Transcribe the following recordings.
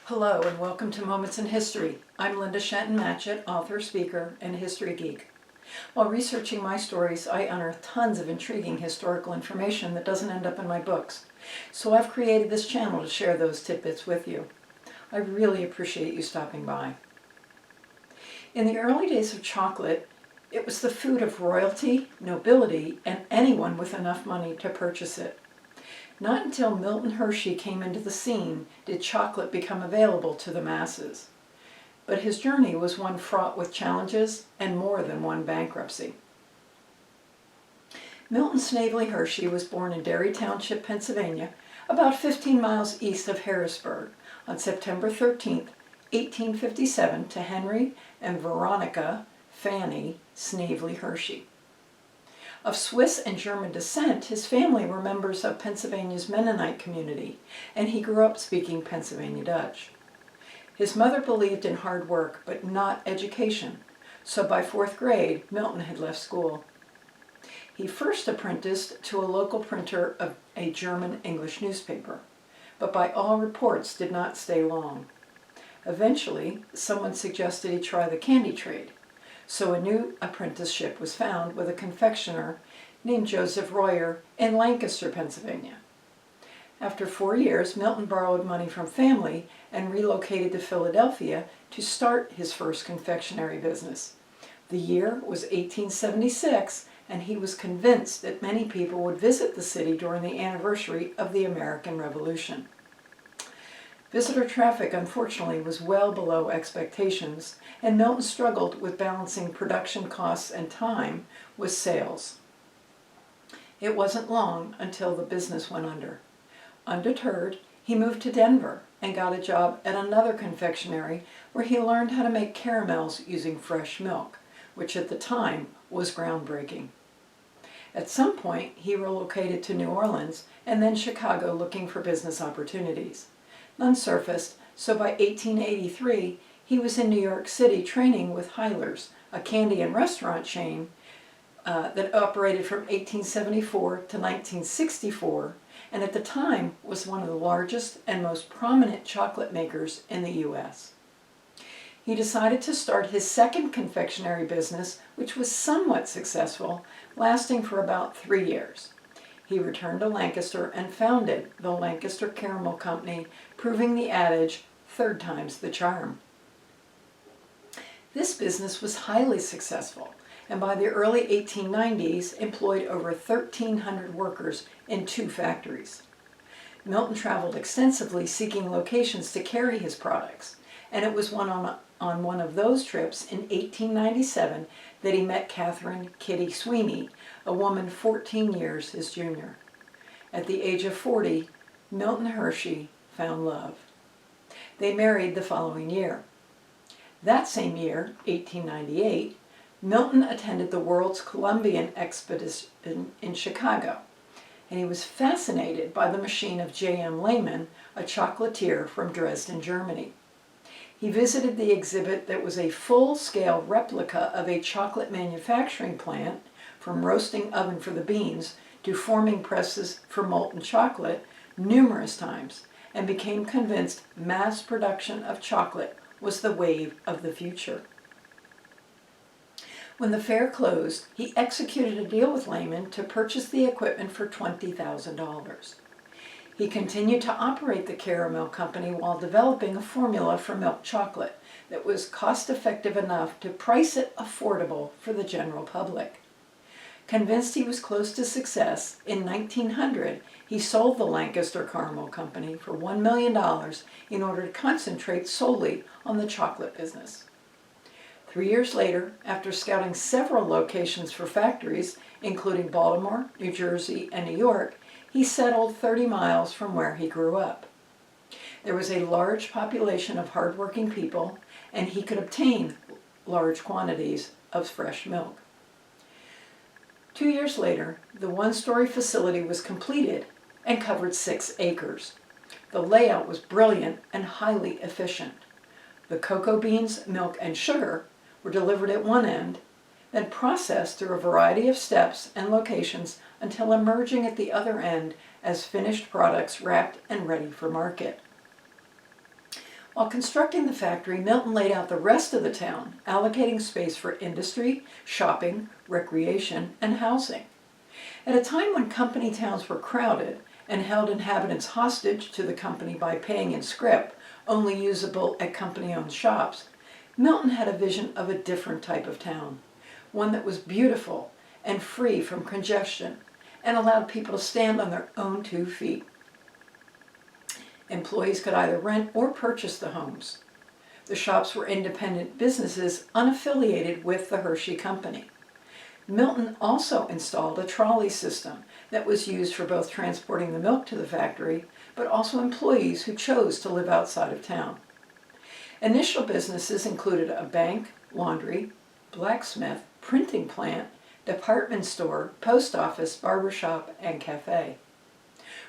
Hello and welcome to Moments in History. I'm Linda Shenton-Matchett, author, speaker, and history geek. While researching my stories, I unearth tons of intriguing historical information that doesn't end up in my books. So I've created this channel to share those tidbits with you. I really appreciate you stopping by. In the early days of chocolate, it was the food of royalty, nobility, and anyone with enough money to purchase it. Not until Milton Hershey came into the scene did chocolate become available to the masses. But his journey was one fraught with challenges and more than one bankruptcy. Milton Snavely Hershey was born in Derry Township, Pennsylvania, about 15 miles east of Harrisburg, on September 13, 1857, to Henry and Veronica Fanny Snavely Hershey. Of Swiss and German descent, his family were members of Pennsylvania's Mennonite community, and he grew up speaking Pennsylvania Dutch. His mother believed in hard work, but not education, so by fourth grade, Milton had left school. He first apprenticed to a local printer of a German-English newspaper, but by all reports did not stay long. Eventually, someone suggested he try the candy trade. So a new apprenticeship was found with a confectioner named Joseph Royer in Lancaster, Pennsylvania. After 4 years, Milton borrowed money from family and relocated to Philadelphia to start his first confectionery business. The year was 1876, and he was convinced that many people would visit the city during the anniversary of the American Revolution. Visitor traffic, unfortunately, was well below expectations, and Milton struggled with balancing production costs and time with sales. It wasn't long until the business went under. Undeterred, he moved to Denver and got a job at another confectionery where he learned how to make caramels using fresh milk, which at the time was groundbreaking. At some point, he relocated to New Orleans and then Chicago looking for business opportunities. None surfaced, so by 1883 he was in New York City training with Hyler's, a candy and restaurant chain that operated from 1874 to 1964, and at the time was one of the largest and most prominent chocolate makers in the U.S. He decided to start his second confectionery business, which was somewhat successful, lasting for about 3 years. He returned to Lancaster and founded the Lancaster Caramel Company, proving the adage, "third time's the charm." This business was highly successful, and by the early 1890s employed over 1,300 workers in 2 factories. Milton traveled extensively seeking locations to carry his products, and it was on one of those trips in 1897 that he met Catherine Kitty Sweeney, a woman 14 years his junior. At the age of 40, Milton Hershey found love. They married the following year. That same year, 1898, Milton attended the World's Columbian Expedition in Chicago, and he was fascinated by the machine of J.M. Lehman, a chocolatier from Dresden, Germany. He visited the exhibit that was a full-scale replica of a chocolate manufacturing plant, from roasting oven for the beans to forming presses for molten chocolate, numerous times, and became convinced mass production of chocolate was the wave of the future. When the fair closed, he executed a deal with Lehman to purchase the equipment for $20,000. He continued to operate the caramel company while developing a formula for milk chocolate that was cost-effective enough to price it affordable for the general public. Convinced he was close to success, in 1900 he sold the Lancaster Caramel Company for $1 million in order to concentrate solely on the chocolate business. 3 years later, after scouting several locations for factories, including Baltimore, New Jersey, and New York, he settled 30 miles from where he grew up. There was a large population of hardworking people, and he could obtain large quantities of fresh milk. 2 years later, the one-story facility was completed and covered 6 acres. The layout was brilliant and highly efficient. The cocoa beans, milk, and sugar were delivered at one end, then processed through a variety of steps and locations until emerging at the other end as finished products wrapped and ready for market. While constructing the factory, Milton laid out the rest of the town, allocating space for industry, shopping, recreation, and housing. At a time when company towns were crowded and held inhabitants hostage to the company by paying in scrip, only usable at company-owned shops, Milton had a vision of a different type of town, one that was beautiful and free from congestion and allowed people to stand on their own 2 feet. Employees could either rent or purchase the homes. The shops were independent businesses unaffiliated with the Hershey Company. Milton also installed a trolley system that was used for both transporting the milk to the factory, but also employees who chose to live outside of town. Initial businesses included a bank, laundry, blacksmith, printing plant, department store, post office, barbershop, and cafe.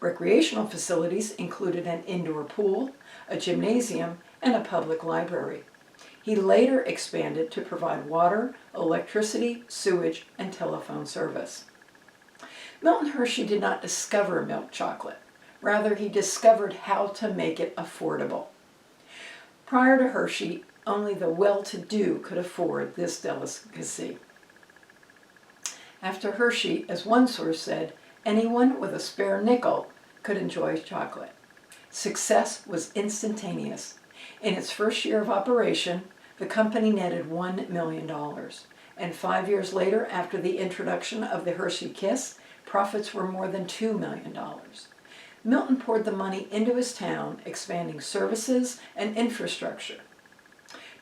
Recreational facilities included an indoor pool, a gymnasium, and a public library. He later expanded to provide water, electricity, sewage, and telephone service. Milton Hershey did not discover milk chocolate. Rather, he discovered how to make it affordable. Prior to Hershey, only the well-to-do could afford this delicacy. After Hershey, as one source said, anyone with a spare nickel could enjoy chocolate. Success was instantaneous. In its first year of operation, the company netted $1 million. And 5 years later, after the introduction of the Hershey Kiss, profits were more than $2 million. Milton poured the money into his town, expanding services and infrastructure.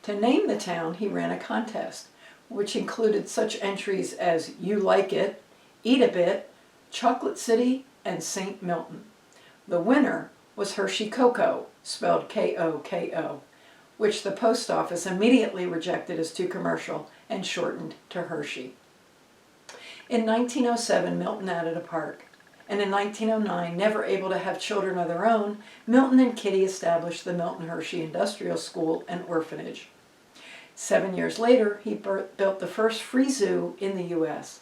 To name the town, he ran a contest, which included such entries as You Like It, Eat a Bit, Chocolate City, and St. Milton. The winner was Hershey Cocoa, spelled K-O-K-O, which the post office immediately rejected as too commercial and shortened to Hershey. In 1907, Milton added a park, and in 1909, never able to have children of their own, Milton and Kitty established the Milton Hershey Industrial School and Orphanage. 7 years later, he built the first free zoo in the U.S.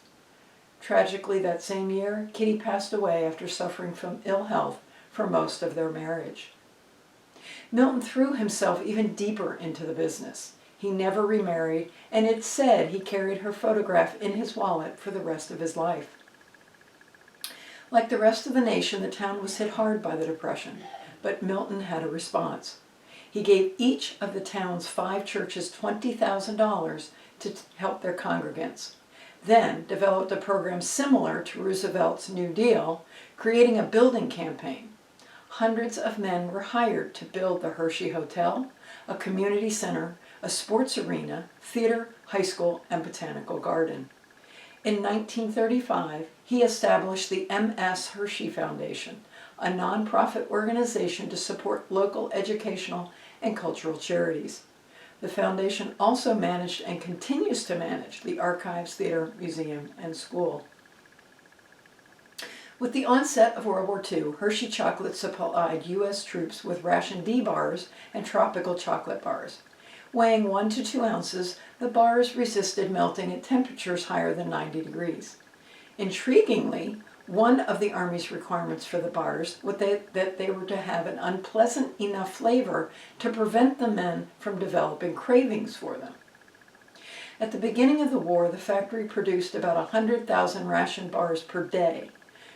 Tragically, that same year, Kitty passed away after suffering from ill health for most of their marriage. Milton threw himself even deeper into the business. He never remarried, and it's said he carried her photograph in his wallet for the rest of his life. Like the rest of the nation, the town was hit hard by the Depression, but Milton had a response. He gave each of the town's 5 churches $20,000 to help their congregants, then developed a program similar to Roosevelt's New Deal, creating a building campaign. Hundreds of men were hired to build the Hershey Hotel, a community center, a sports arena, theater, high school, and botanical garden. In 1935, he established the M.S. Hershey Foundation, a nonprofit organization to support local educational and cultural charities. The foundation also managed and continues to manage the archives, theater, museum, and school. With the onset of World War II, Hershey Chocolate supplied U.S. troops with Ration D bars and tropical chocolate bars. Weighing 1 to 2 ounces, the bars resisted melting at temperatures higher than 90 degrees. Intriguingly, one of the Army's requirements for the bars was that they were to have an unpleasant enough flavor to prevent the men from developing cravings for them. At the beginning of the war, the factory produced about 100,000 ration bars per day.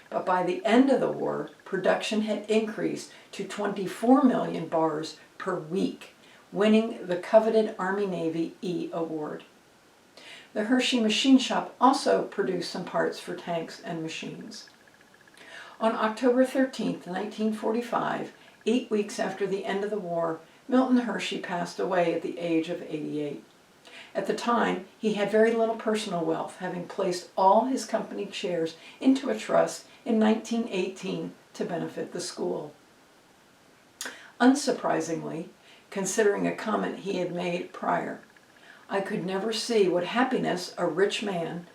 But by the end of the war, production had increased to 24 million bars per week, winning the coveted Army-Navy E Award. The Hershey Machine Shop also produced some parts for tanks and machines. On October 13, 1945, 8 weeks after the end of the war, Milton Hershey passed away at the age of 88. At the time, he had very little personal wealth, having placed all his company shares into a trust in 1918 to benefit the school. Unsurprisingly, considering a comment he had made prior, I could never see what happiness a rich man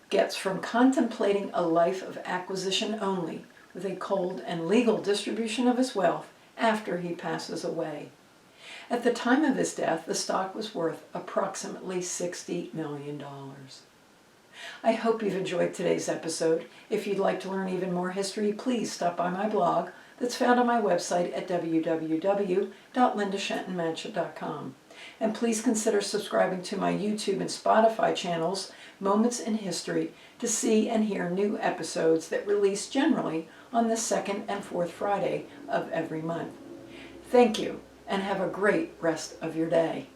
gets from contemplating a life of acquisition only, with a cold and legal distribution of his wealth after he passes away. At the time of his death, the stock was worth approximately $60 million. I hope you've enjoyed today's episode. If you'd like to learn even more history, please stop by my blog, that's found on my website at www.lindashentonmanship.com. And please consider subscribing to my YouTube and Spotify channels, Moments in History, to see and hear new episodes that release generally on the second and fourth Friday of every month. Thank you, and have a great rest of your day.